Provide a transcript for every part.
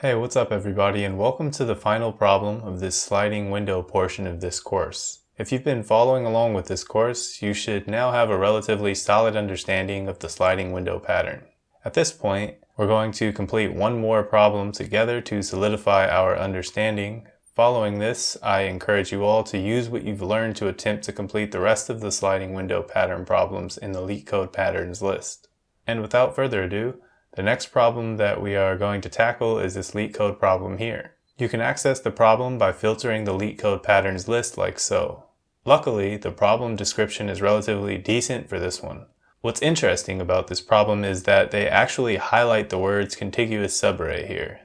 Hey, what's up everybody, and welcome to the final problem of this sliding window portion of this course. If you've been following along with this course, you should now have a relatively solid understanding of the sliding window pattern. At this point, we're going to complete one more problem together to solidify our understanding. Following this, I encourage you all to use what you've learned to attempt to complete the rest of the sliding window pattern problems in the Leetcode patterns list. And without further ado, the next problem that we are going to tackle is this Leetcode problem here. You can access the problem by filtering the Leetcode patterns list like so. Luckily, the problem description is relatively decent for this one. What's interesting about this problem is that they actually highlight the words contiguous subarray here.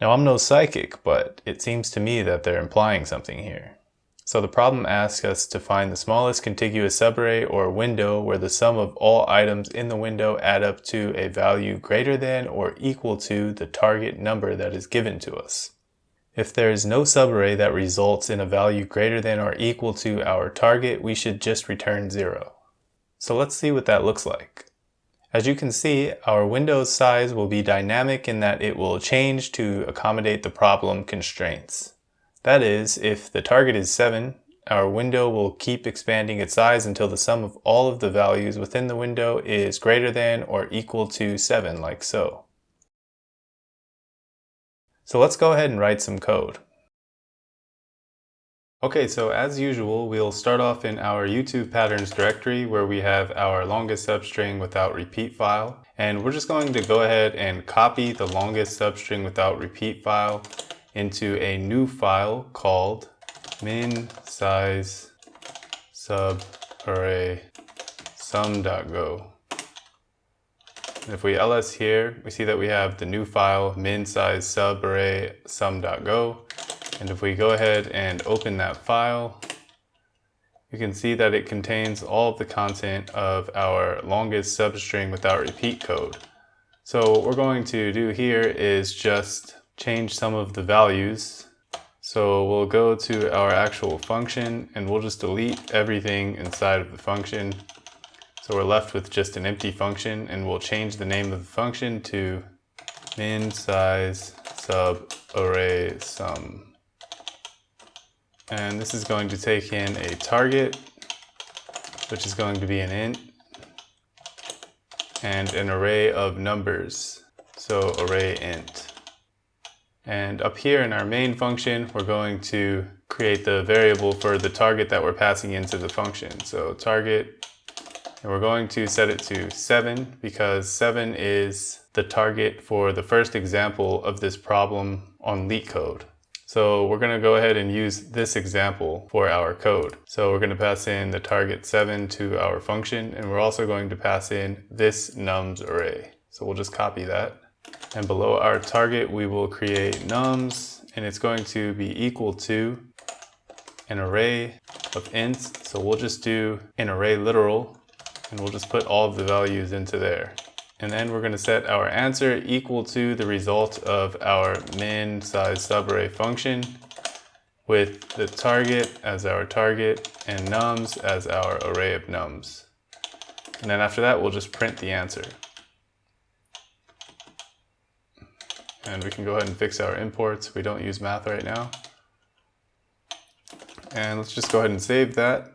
Now, I'm no psychic, but it seems to me that they're implying something here. So the problem asks us to find the smallest contiguous subarray or window where the sum of all items in the window add up to a value greater than or equal to the target number that is given to us. If there is no subarray that results in a value greater than or equal to our target, we should just return 0. So let's see what that looks like. As you can see, our window's size will be dynamic in that it will change to accommodate the problem constraints. That is, if the target is 7, our window will keep expanding its size until the sum of all of the values within the window is greater than or equal to 7, like so. So let's go ahead and write some code. Okay, so as usual, we'll start off in our YouTube patterns directory where we have our longest substring without repeat file. And we're just going to go ahead and copy the longest substring without repeat file into a new file called min size subarray sum.go. And if we ls here, we see that we have the new file min size subarray sum.go. And if we go ahead and open that file, you can see that it contains all of the content of our longest substring without repeat code. So what we're going to do here is just change some of the values. So we'll go to our actual function and we'll just delete everything inside of the function. So we're left with just an empty function, and we'll change the name of the function to min size subarray sum. And this is going to take in a target, which is going to be an int, and an array of numbers, so array int. And up here in our main function, we're going to create the variable for the target that we're passing into the function. So target, and we're going to set it to 7 because 7 is the target for the first example of this problem on Leetcode. So we're going to go ahead and use this example for our code. So we're going to pass in the target 7 to our function, and we're also going to pass in this nums array. So we'll just copy that. And below our target, we will create nums, and it's going to be equal to an array of ints. So we'll just do an array literal, and we'll just put all of the values into there. And then we're going to set our answer equal to the result of our min size subarray function with the target as our target and nums as our array of nums. And then after that, we'll just print the answer. And we can go ahead and fix our imports. We don't use math right now. And let's just go ahead and save that.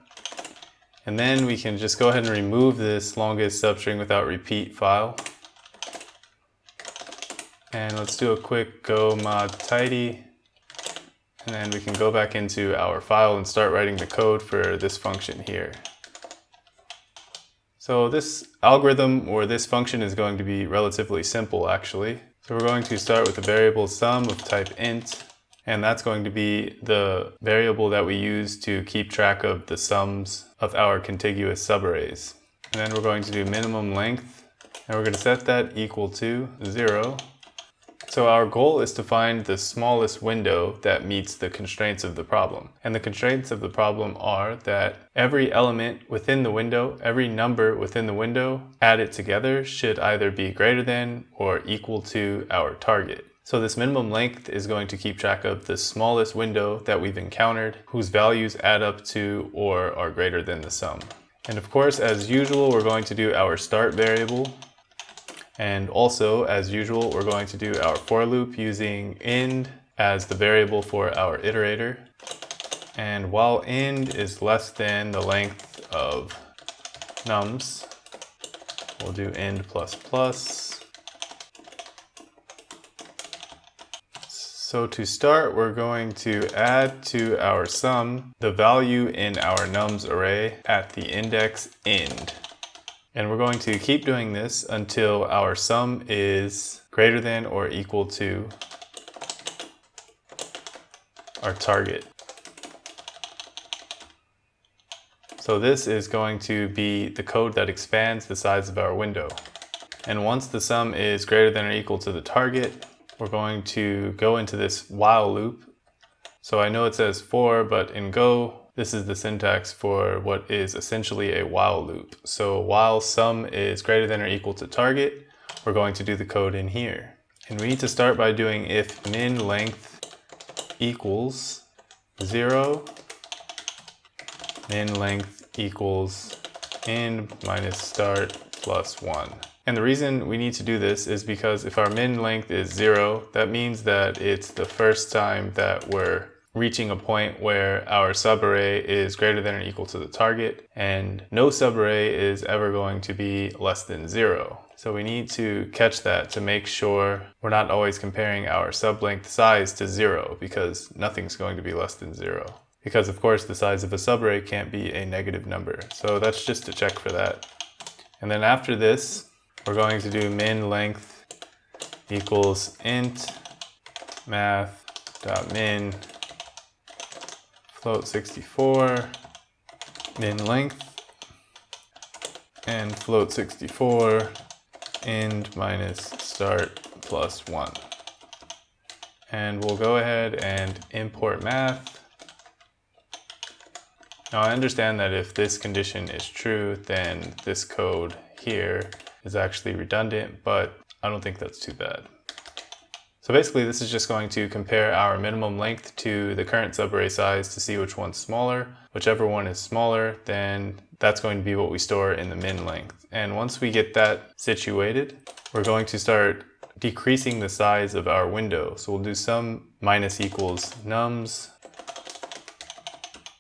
And then we can just go ahead and remove this longest substring without repeat file. And let's do a quick go mod tidy. And then we can go back into our file and start writing the code for this function here. So this algorithm or this function is going to be relatively simple actually. So we're going to start with a variable sum of type int. And that's going to be the variable that we use to keep track of the sums of our contiguous subarrays. And then we're going to do minimum length, and we're going to set that equal to 0. So our goal is to find the smallest window that meets the constraints of the problem. And the constraints of the problem are that every element within the window, every number within the window, added together should either be greater than or equal to our target. So this minimum length is going to keep track of the smallest window that we've encountered whose values add up to or are greater than the sum. And of course, as usual, we're going to do our start variable. And also, as usual, we're going to do our for loop using end as the variable for our iterator. And while end is less than the length of nums, we'll do end plus plus. So to start, we're going to add to our sum the value in our nums array at the index end. And we're going to keep doing this until our sum is greater than or equal to our target. So this is going to be the code that expands the size of our window. And once the sum is greater than or equal to the target, we're going to go into this while loop. So I know it says for, but in Go, this is the syntax for what is essentially a while loop. So while sum is greater than or equal to target, we're going to do the code in here. And we need to start by doing if min length equals 0, min length equals end minus start plus 1. And the reason we need to do this is because if our min length is 0, that means that it's the first time that we're reaching a point where our subarray is greater than or equal to the target, and no subarray is ever going to be less than 0. So we need to catch that to make sure we're not always comparing our sublength size to 0, because nothing's going to be less than 0. Because of course the size of a subarray can't be a negative number. So that's just to check for that. And then after this, we're going to do min length equals int math.min float 64 min length and float 64 end minus start plus 1. And we'll go ahead and import math. Now I understand that if this condition is true, then this code here is actually redundant, but I don't think that's too bad. So basically this is just going to compare our minimum length to the current subarray size to see which one's smaller. Whichever one is smaller, then that's going to be what we store in the min length. And once we get that situated, we're going to start decreasing the size of our window. So we'll do sum minus equals nums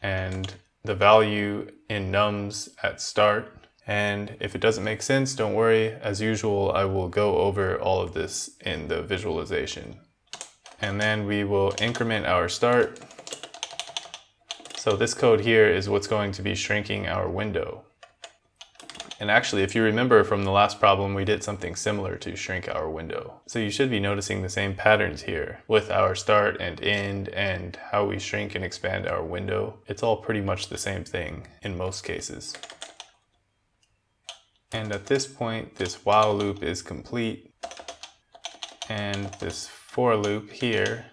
and the value in nums at start. And if it doesn't make sense, don't worry. As usual, I will go over all of this in the visualization. And then we will increment our start. So this code here is what's going to be shrinking our window. And actually, if you remember from the last problem, we did something similar to shrink our window. So you should be noticing the same patterns here with our start and end and how we shrink and expand our window. It's all pretty much the same thing in most cases. And at this point, this while loop is complete. And this for loop here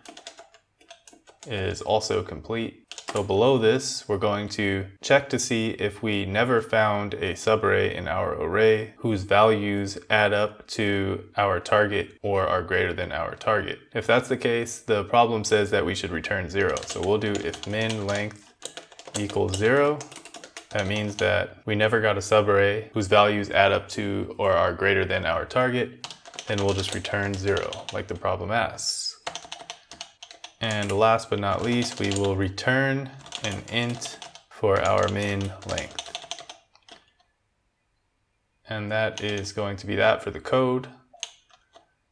is also complete. So below this, we're going to check to see if we never found a subarray in our array whose values add up to our target or are greater than our target. If that's the case, the problem says that we should return 0. So we'll do if min length equals 0. That means that we never got a subarray whose values add up to or are greater than our target. Then we'll just return 0, like the problem asks. And last but not least, we will return an int for our min length. And that is going to be that for the code.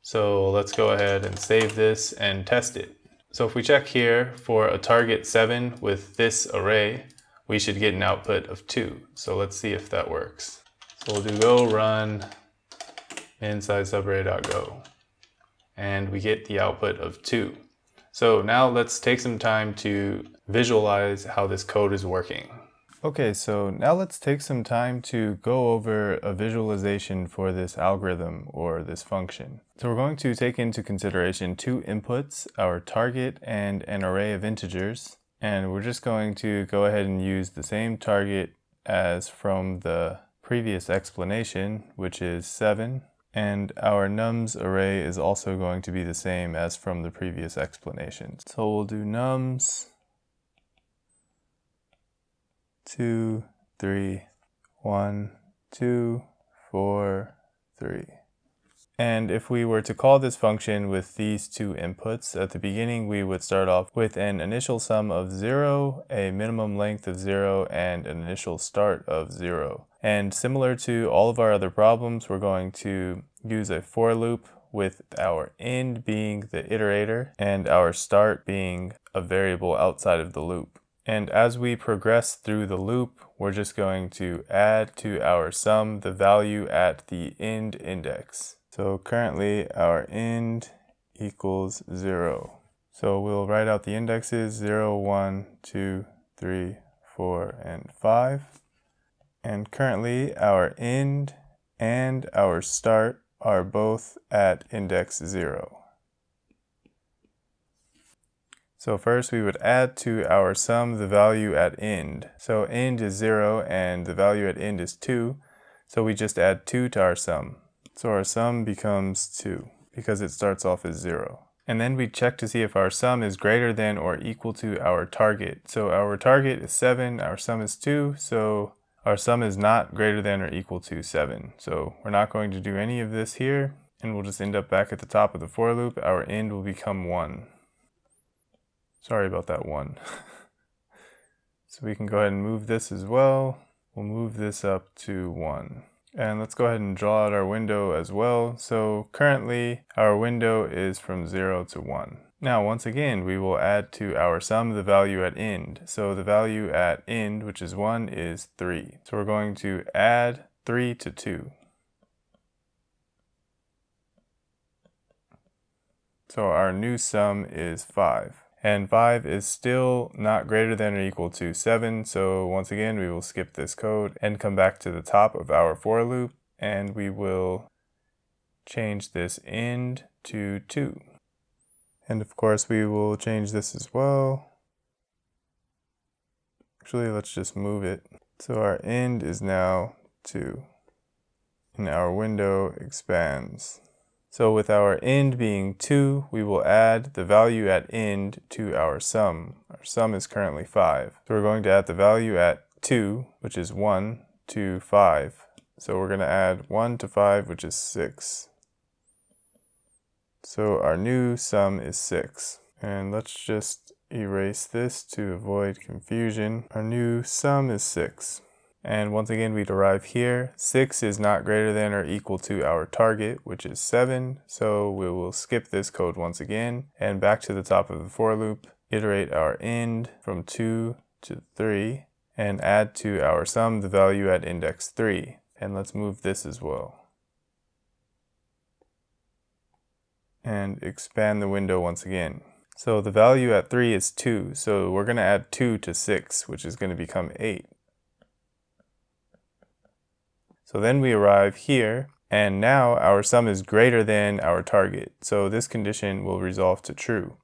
So let's go ahead and save this and test it. So if we check here for a target 7 with this array, we should get an output of 2. So let's see if that works. So we'll do go run inside subarray.go. And we get the output of 2. So now let's take some time to visualize how this code is working. Okay, so now let's take some time to go over a visualization for this algorithm or this function. So we're going to take into consideration 2 inputs, our target and an array of integers. And we're just going to go ahead and use the same target as from the previous explanation, which is 7. And our nums array is also going to be the same as from the previous explanation. So we'll do nums 2, 3, 1, 2, 4, 3. And if we were to call this function with these two inputs, at the beginning we would start off with an initial sum of 0, a minimum length of 0, and an initial start of 0. And similar to all of our other problems, we're going to use a for loop with our end being the iterator and our start being a variable outside of the loop. And as we progress through the loop, we're just going to add to our sum the value at the end index. So currently our end equals 0. So we'll write out the indexes 0, 1, 2, 3, 4, and 5. And currently our end and our start are both at index 0. So first we would add to our sum the value at end. So end is 0 and the value at end is 2. So we just add 2 to our sum. So our sum becomes 2 because it starts off as 0. And then we check to see if our sum is greater than or equal to our target. So our target is 7, our sum is 2, so our sum is not greater than or equal to 7. So we're not going to do any of this here, and we'll just end up back at the top of the for loop. Our end will become 1. Sorry about that 1. So we can go ahead and move this as well. We'll move this up to 1. And let's go ahead and draw out our window as well. So currently our window is from 0 to 1. Now once again we will add to our sum the value at end. So the value at end, which is 1, is 3. So we're going to add 3 to 2. So our new sum is 5. And 5 is still not greater than or equal to 7, so once again we will skip this code and come back to the top of our for loop, and we will change this end to 2. And of course we will change this as well. Actually, let's just move it. So our end is now 2, and our window expands. So with our end being 2, we will add the value at end to our sum. Our sum is currently 5. So we're going to add the value at 2, which is 1, to 5. So we're going to add 1 to 5, which is 6. So our new sum is 6. And let's just erase this to avoid confusion. Our new sum is 6. And once again, we derive here, 6 is not greater than or equal to our target, which is 7. So we will skip this code once again and back to the top of the for loop, iterate our end from 2 to 3, and add to our sum the value at index 3. And let's move this as well. And expand the window once again. So the value at 3 is 2, so we're going to add 2 to 6, which is going to become 8. So then we arrive here, and now our sum is greater than our target. So this condition will resolve to true.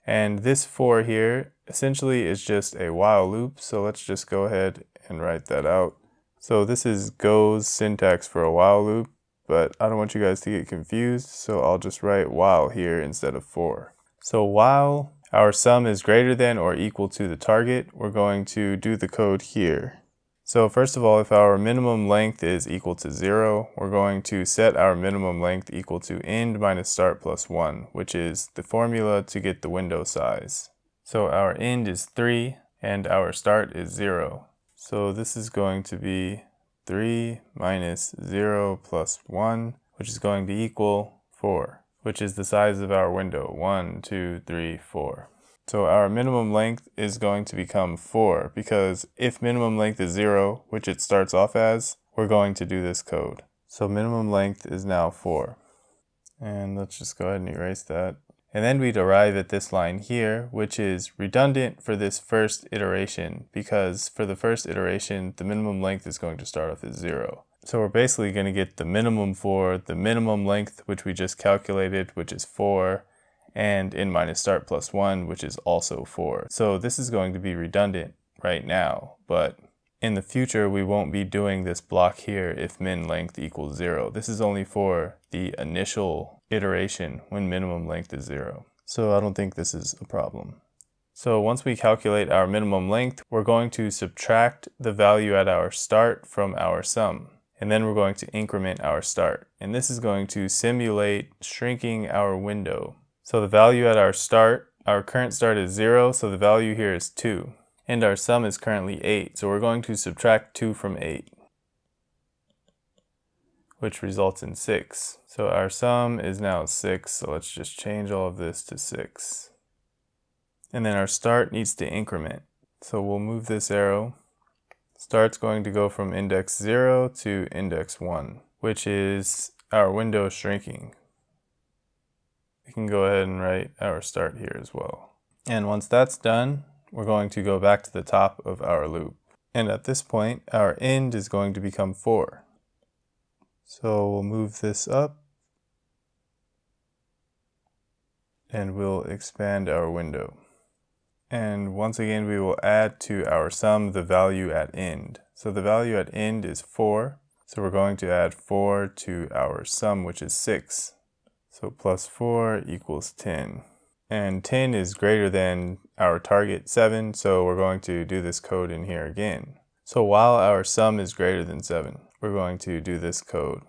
And this for here essentially is just a while loop. So let's just go ahead and write that out. So this is Go's syntax for a while loop, but I don't want you guys to get confused. So I'll just write while here instead of for. So while our sum is greater than or equal to the target, we're going to do the code here. So first of all, if our minimum length is equal to 0, we're going to set our minimum length equal to end minus start plus 1, which is the formula to get the window size. So our end is 3 and our start is 0. So this is going to be 3 minus 0 plus 1, which is going to equal 4, which is the size of our window, 1, 2, 3, 4. So our minimum length is going to become 4 because if minimum length is 0, which it starts off as, we're going to do this code. So minimum length is now 4. And let's just go ahead and erase that. And then we'd arrive at this line here, which is redundant for this first iteration because for the first iteration, the minimum length is going to start off as 0. So we're basically going to get the minimum for the minimum length, which we just calculated, which is 4. And end minus start plus 1, which is also 4. So this is going to be redundant right now, but in the future we won't be doing this block here if min length equals 0. This is only for the initial iteration when minimum length is 0. So I don't think this is a problem. So once we calculate our minimum length, we're going to subtract the value at our start from our sum. and then we're going to increment our start. And this is going to simulate shrinking our window. So the value at our current start is 0, so the value here is 2. And our sum is currently 8, so we're going to subtract 2 from 8, which results in 6. So our sum is now 6, so let's just change all of this to 6. And then our start needs to increment. So we'll move this arrow. Start's going to go from index 0 to index 1, which is our window shrinking. We can go ahead and write our start here as well. And once that's done, we're going to go back to the top of our loop. And at this point, our end is going to become 4. So we'll move this up, and we'll expand our window. And once again, we will add to our sum the value at end. So the value at end is 4. So we're going to add 4 to our sum, which is 6. So plus 4 equals 10. And 10 is greater than our target 7, so we're going to do this code in here again. So while our sum is greater than 7, we're going to do this code.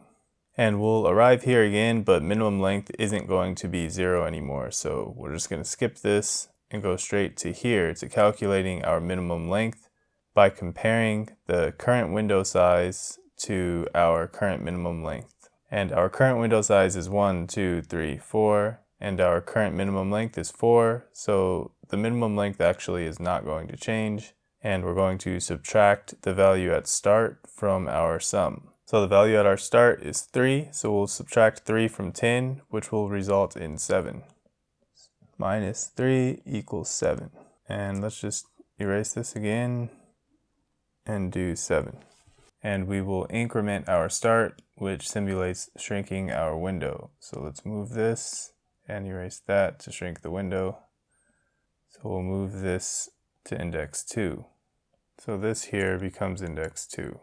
And we'll arrive here again, but minimum length isn't going to be 0 anymore. So we're just going to skip this and go straight to here to calculating our minimum length by comparing the current window size to our current minimum length. And our current window size is 1, 2, 3, 4, and our current minimum length is 4, so the minimum length actually is not going to change, and we're going to subtract the value at start from our sum. So the value at our start is 3, so we'll subtract 3 from 10, which will result in 7. Minus 3 equals 7. And let's just erase this again and do 7. And we will increment our start, which simulates shrinking our window. So let's move this and erase that to shrink the window. So we'll move this to index 2. So this here becomes index 2.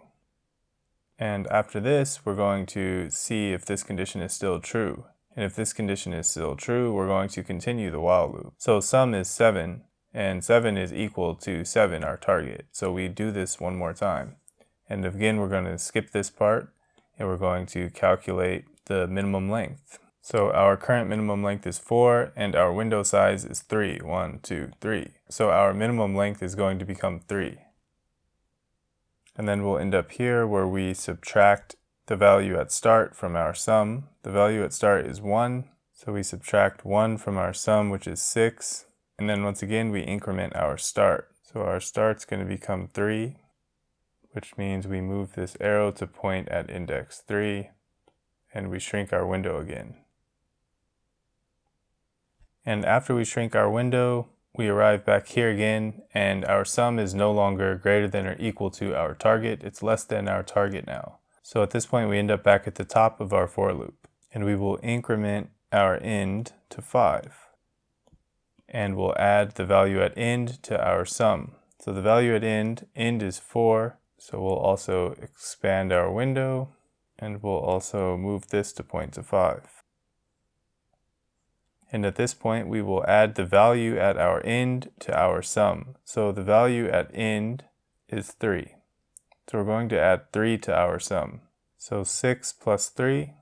And after this, we're going to see if this condition is still true. And if this condition is still true, we're going to continue the while loop. So sum is 7, and 7 is equal to 7, our target. So we do this one more time. And again, we're going to skip this part, and we're going to calculate the minimum length. So our current minimum length is 4, and our window size is 3. 1, 2, 3. So our minimum length is going to become 3. And then we'll end up here where we subtract the value at start from our sum. The value at start is 1, so we subtract 1 from our sum, which is 6. And then once again, we increment our start. So our start's going to become 3, which means we move this arrow to point at index 3, and we shrink our window again. And after we shrink our window, we arrive back here again, and our sum is no longer greater than or equal to our target. It's less than our target now. So at this point, we end up back at the top of our for loop, and we will increment our end to 5. And we'll add the value at end to our sum. So the value at end is 4, so we'll also expand our window, and we'll also move this to point to 5. And at this point, we will add the value at our end to our sum. So the value at end is 3. So we're going to add 3 to our sum. So 6 plus 3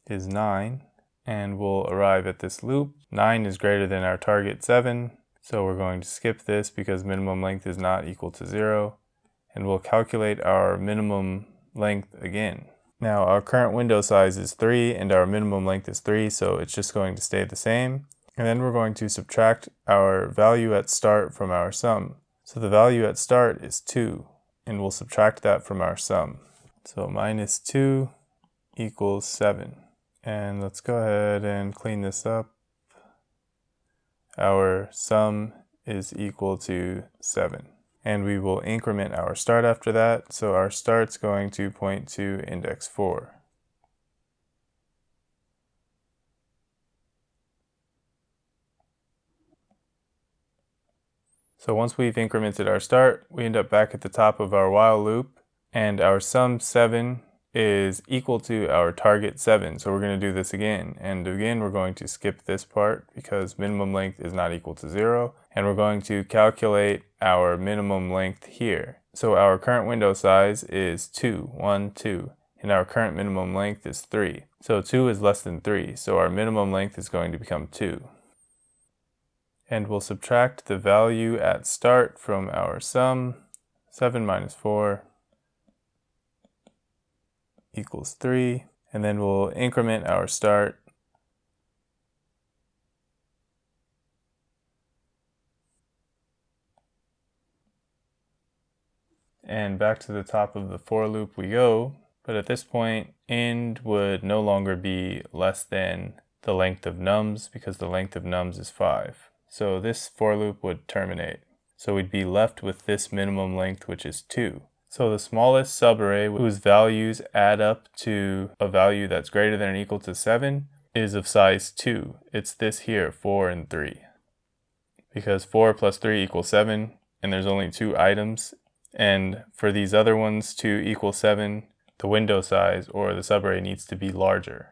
is 9. And we'll arrive at this loop. 9 is greater than our target 7. So we're going to skip this because minimum length is not equal to 0. And we'll calculate our minimum length again. Now our current window size is 3 and our minimum length is 3, so it's just going to stay the same. And then we're going to subtract our value at start from our sum. So the value at start is 2, and we'll subtract that from our sum. So minus 2 equals 7. And let's go ahead and clean this up. Our sum is equal to 7. And we will increment our start after that. So our start's going to point to index 4. So once we've incremented our start, we end up back at the top of our while loop, and our sum 7 is equal to our target 7. So we're going to do this again. And again, we're going to skip this part because minimum length is not equal to 0. And we're going to calculate our minimum length here. So our current window size is 2, 1, 2, and our current minimum length is 3. So 2 is less than 3, so our minimum length is going to become 2. And we'll subtract the value at start from our sum. 7 minus 4 equals 3. And then we'll increment our start. And back to the top of the for loop we go. But at this point, end would no longer be less than the length of nums because the length of nums is 5. So this for loop would terminate. So we'd be left with this minimum length, which is 2. So the smallest subarray whose values add up to a value that's greater than or equal to 7 is of size 2. It's this here, 4 and 3. Because 4 plus 3 equals 7, and there's only 2 items. And for these other ones to equal 7, the window size or the subarray needs to be larger.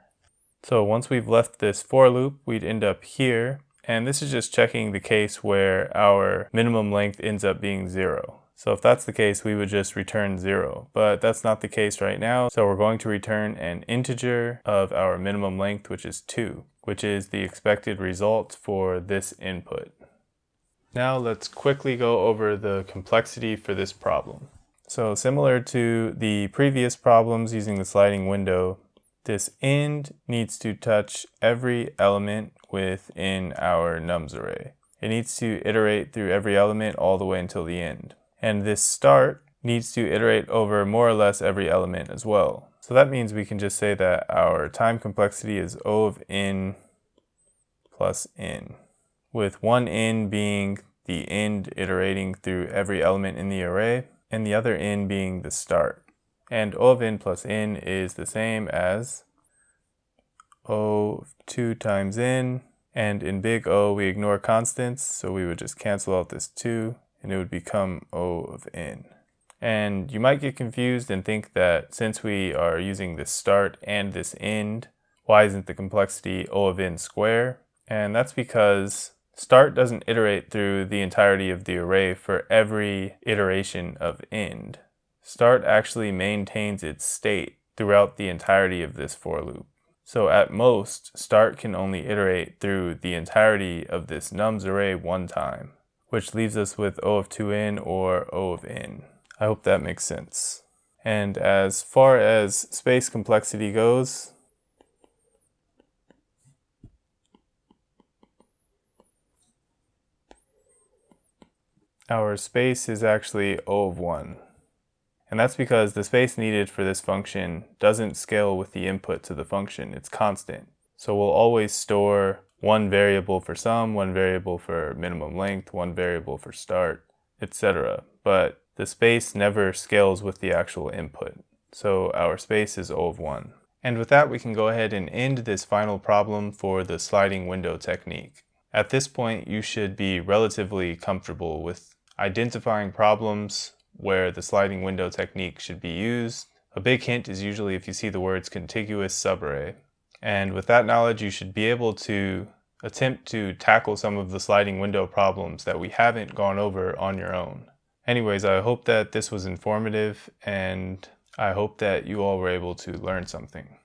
So once we've left this for loop, we'd end up here. And this is just checking the case where our minimum length ends up being 0. So if that's the case, we would just return 0. But that's not the case right now. So we're going to return an integer of our minimum length, which is 2, which is the expected result for this input. Now let's quickly go over the complexity for this problem. So similar to the previous problems using the sliding window, this end needs to touch every element within our nums array. It needs to iterate through every element all the way until the end. And this start needs to iterate over more or less every element as well. So that means we can just say that our time complexity is O of n plus n, with one n being the end iterating through every element in the array, and the other n being the start. And O of n plus n is the same as O of 2 times n, and in big O we ignore constants, so we would just cancel out this 2, and it would become O of n. And you might get confused and think that since we are using this start and this end, why isn't the complexity O of n square? And that's because start doesn't iterate through the entirety of the array for every iteration of end. Start actually maintains its state throughout the entirety of this for loop. So at most, start can only iterate through the entirety of this nums array one time, which leaves us with O of 2n or O of n. I hope that makes sense. And as far as space complexity goes, our space is actually O of 1. And that's because the space needed for this function doesn't scale with the input to the function, it's constant. So we'll always store one variable for sum, one variable for minimum length, one variable for start, etc. But the space never scales with the actual input. So our space is O of 1. And with that, we can go ahead and end this final problem for the sliding window technique. At this point, you should be relatively comfortable with identifying problems where the sliding window technique should be used. A big hint is usually if you see the words contiguous subarray. And with that knowledge, you should be able to attempt to tackle some of the sliding window problems that we haven't gone over on your own. Anyways, I hope that this was informative, and I hope that you all were able to learn something.